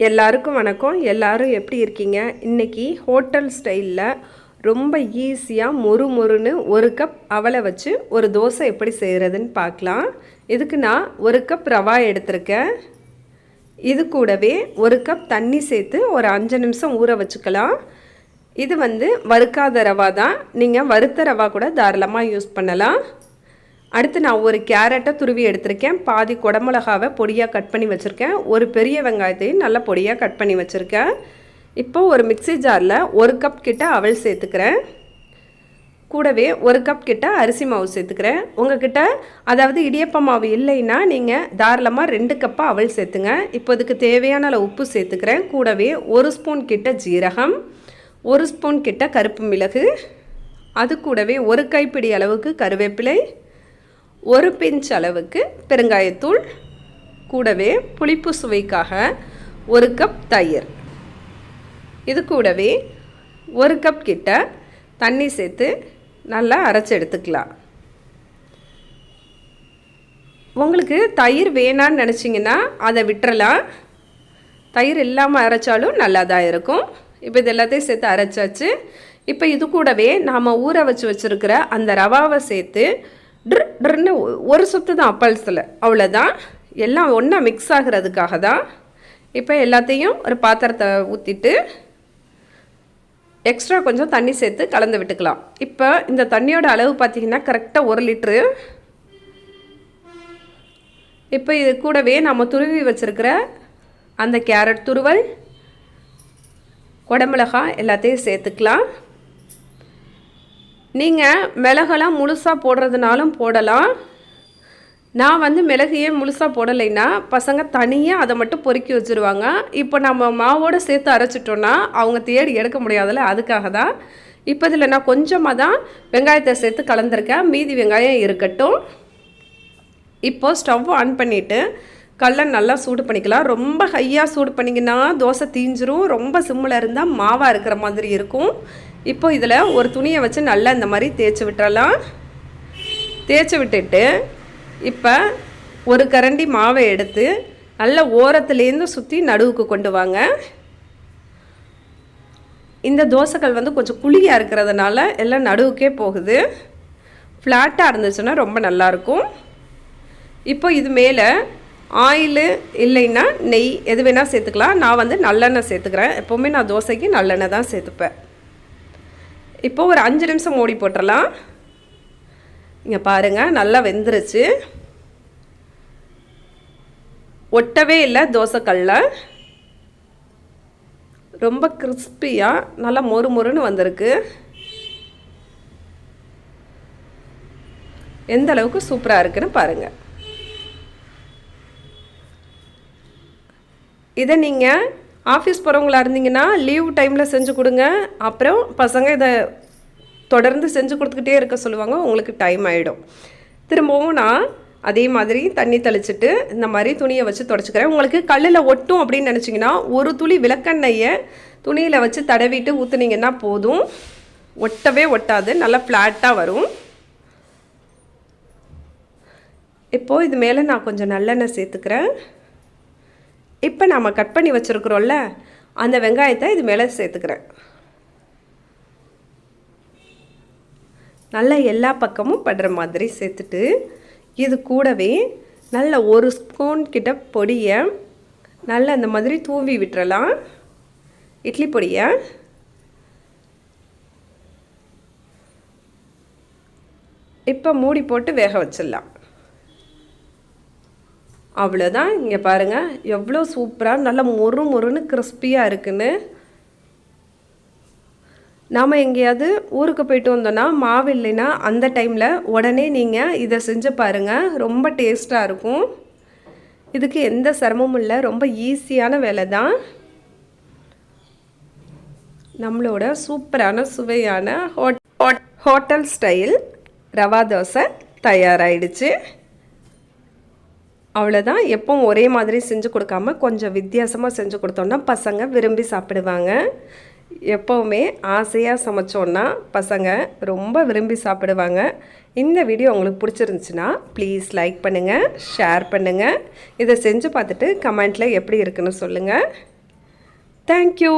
எல்லாருக்கும் வணக்கம். எல்லாரும் எப்படி இருக்கீங்க? இன்றைக்கி ஹோட்டல் ஸ்டைலில் ரொம்ப ஈஸியாக மொறுன்னு ஒரு கப் அவலை வச்சு ஒரு தோசை எப்படி செய்கிறதுன்னு பார்க்கலாம். இதுக்கு நான் ஒரு கப் ரவா எடுத்திருக்கேன். இது கூடவே ஒரு கப் தண்ணி சேர்த்து ஒரு 5 நிமிஷம் ஊற வச்சுக்கலாம். இது வறுக்காத ரவா தான். நீங்கள் வறுத்த ரவா கூட தாராளமாக யூஸ் பண்ணலாம். அடுத்து நான் ஒரு கேரட்டை துருவி எடுத்திருக்கேன். பாதி குடமிளகாவை பொடியாக கட் பண்ணி வச்சுருக்கேன். ஒரு பெரிய வெங்காயத்தையும் நல்லா பொடியாக கட் பண்ணி வச்சுருக்கேன். இப்போ ஒரு மிக்ஸி ஜாரில் ஒரு கப் கிட்ட அவல் சேர்த்துக்கிறேன். கூடவே ஒரு கப் கிட்ட அரிசி மாவு சேர்த்துக்கிறேன். உங்ககிட்ட அதாவது இடியப்ப மாவு இல்லைன்னா நீங்கள் தாராளமாக 2 கப்பாக அவல் சேர்த்துங்க. இப்போ இதுக்கு தேவையான அளவு உப்பு சேர்த்துக்கிறேன். கூடவே 1 ஸ்பூன் கிட்ட ஜீரகம், 1 ஸ்பூன் கிட்ட கருப்பு மிளகு, அது கூடவே ஒரு கைப்பிடி அளவுக்கு கருவேப்பிலை, ஒரு பிஞ்ச் அளவுக்கு பெருங்காயத்தூள், கூடவே புளிப்பு சுவைக்காக ஒரு கப் தயிர், இது கூடவே ஒரு கப் கிட்ட தண்ணி சேர்த்து நல்லா அரைச்சி எடுத்துக்கலாம். உங்களுக்கு தயிர் வேணான்னு நினச்சிங்கன்னா அதை விட்டுறலாம். தயிர் இல்லாமல் அரைச்சாலும் நல்லா தான் இருக்கும். இப்போ இது எல்லாத்தையும் சேர்த்து அரைச்சாச்சு. இப்போ இது கூடவே நாம் ஊற வச்சுருக்கிற அந்த ரவாவை சேர்த்து ட்ருன்னு ஒரு சுற்று தான் பல்ஸில், அவ்வளோதான். எல்லாம் ஒன்றா மிக்ஸ் ஆகிறதுக்காக தான். இப்போ எல்லாத்தையும் ஒரு பாத்திரத்தை ஊற்றிட்டு எக்ஸ்ட்ரா கொஞ்சம் தண்ணி சேர்த்து கலந்து விட்டுக்கலாம். இப்போ இந்த தண்ணியோட அளவு பார்த்திங்கன்னா கரெக்டாக 1 லிட்ரு. இப்போ இது கூடவே நம்ம துருவி வச்சுருக்கிற அந்த கேரட் துருவல், குடமிளகாய் எல்லாத்தையும் சேர்த்துக்கலாம். நீங்கள் மிளகெல்லாம் முழுசாக போடுறதுனாலும் போடலாம். நான் மிளகையே முழுசாக போடலைன்னா பசங்க தனியாக அதை மட்டும் பொறுக்கி வச்சுருவாங்க. இப்போ நம்ம மாவோடு சேர்த்து அரைச்சிட்டோன்னா அவங்க தேடி எடுக்க முடியாதுல்ல, அதுக்காக தான். இப்போ இதில் நான் கொஞ்சமாக தான் வெங்காயத்தை சேர்த்து கலந்துருக்கேன். மீதி வெங்காயம் இருக்கட்டும். இப்போது ஸ்டவ் ஆன் பண்ணிவிட்டு கல்லை நல்லா சூடு பண்ணிக்கலாம். ரொம்ப ஹையாக சூடு பண்ணிங்கன்னா தோசை தீஞ்சிரும். ரொம்ப சிம்மில் இருந்தால் மாவாக இருக்கிற மாதிரி இருக்கும். இப்போ இதில் ஒரு துணியை வச்சு நல்லா இந்த மாதிரி தேய்ச்சி விட்டுறலாம். தேய்ச்சி விட்டுட்டு இப்போ ஒரு கரண்டி மாவை எடுத்து நல்லா ஓரத்துலேருந்து சுற்றி நடுவுக்கு கொண்டு வாங்க. இந்த தோசைகள் கொஞ்சம் குழியாக இருக்கிறதுனால எல்லாம் நடுவுக்கே போகுது. ஃப்ளாட்டாக இருந்துச்சுன்னா ரொம்ப நல்லாயிருக்கும். இப்போ இது மேலே ஆயிலு இல்லைன்னா நெய் எது வேணால் சேர்த்துக்கலாம். நான் நல்லெண்ணெய் சேர்த்துக்கிறேன். எப்போவுமே நான் தோசைக்கு நல்லெண்ணெய் தான் சேர்த்துப்பேன். இப்போ ஒரு 5 நிமிஷம் மூடி போட்டுடலாம். இங்கே பாருங்கள், நல்லா வெந்துருச்சு. ஒட்டவே இல்லை தோசைக்கல்ல. ரொம்ப கிறிஸ்பியாக நல்லா மொறுன்னு வந்திருக்கு. எந்த அளவுக்கு சூப்பராக இருக்குன்னு பாருங்கள். இதை நீங்கள் ஆஃபீஸ் போகிறவங்களா இருந்தீங்கன்னா லீவ் டைமில் செஞ்சு கொடுங்க. அப்புறம் பசங்க இதை தொடர்ந்து செஞ்சு கொடுத்துக்கிட்டே இருக்க சொல்லுவாங்க. உங்களுக்கு டைம் ஆகிடும். திரும்பவும் நான் அதே மாதிரி தண்ணி தெளிச்சிட்டு இந்த மாதிரி துணியை வச்சு தொடச்சிக்கிறேன். உங்களுக்கு கல்லில் ஒட்டும் அப்படின்னு நினச்சிங்கன்னா ஒரு துளி விளக்கெண்ணெயை துணியில் வச்சு தடவிட்டு ஊற்றுனீங்கன்னா போதும். ஒட்டவே ஒட்டாது, நல்லா ஃப்ளாட்டாக வரும். இப்போது இது மேலே நான் கொஞ்சம் நல்லெண்ணெய் சேர்த்துக்கிறேன். இப்போ நாம் கட் பண்ணி வச்சுருக்குறோம்ல அந்த வெங்காயத்தை இது மேலே சேர்த்துக்கிறேன். நல்லா எல்லா பக்கமும் படுற மாதிரி சேர்த்துட்டு இது கூடவே நல்ல 1 ஸ்பூன் கிட்ட பொடியை நல்லா இந்த மாதிரி தூவி விட்டுறலாம். இட்லி பொடியை இப்போ மூடி போட்டு வேக வச்சிடலாம். அவ்வளோதான். இங்கே பாருங்கள் எவ்வளோ சூப்பராக நல்லா மொறுன்னு கிறிஸ்பியாக இருக்குன்னு. நாம் எங்கேயாவது ஊருக்கு போயிட்டு வந்தோன்னா மாவு இல்லைன்னா அந்த டைமில் உடனே நீங்கள் இதை செஞ்சு பாருங்கள். ரொம்ப டேஸ்ட்டாக இருக்கும். இதுக்கு எந்த சிரமமும் இல்லை, ரொம்ப ஈஸியான வேலை தான். நம்மளோட சூப்பரான சுவையான ஹோட்டல் ஸ்டைல் ரவா தோசை தயாராகிடுச்சு. அவ்வளோதான். எப்பவும் ஒரே மாதிரி செஞ்சு கொடுக்காம கொஞ்சம் வித்தியாசமாக செஞ்சு கொடுத்தோன்னா பசங்க விரும்பி சாப்பிடுவாங்க. எப்போவுமே ஆசையாக சமைச்சோன்னா பசங்க ரொம்ப விரும்பி சாப்பிடுவாங்க. இந்த வீடியோ உங்களுக்கு பிடிச்சிருந்துச்சுன்னா ப்ளீஸ் லைக் பண்ணுங்கள், ஷேர் பண்ணுங்கள். இதை செஞ்சு பார்த்துட்டு கமெண்ட்டில் எப்படி இருக்குன்னு சொல்லுங்கள். தேங்க்யூ.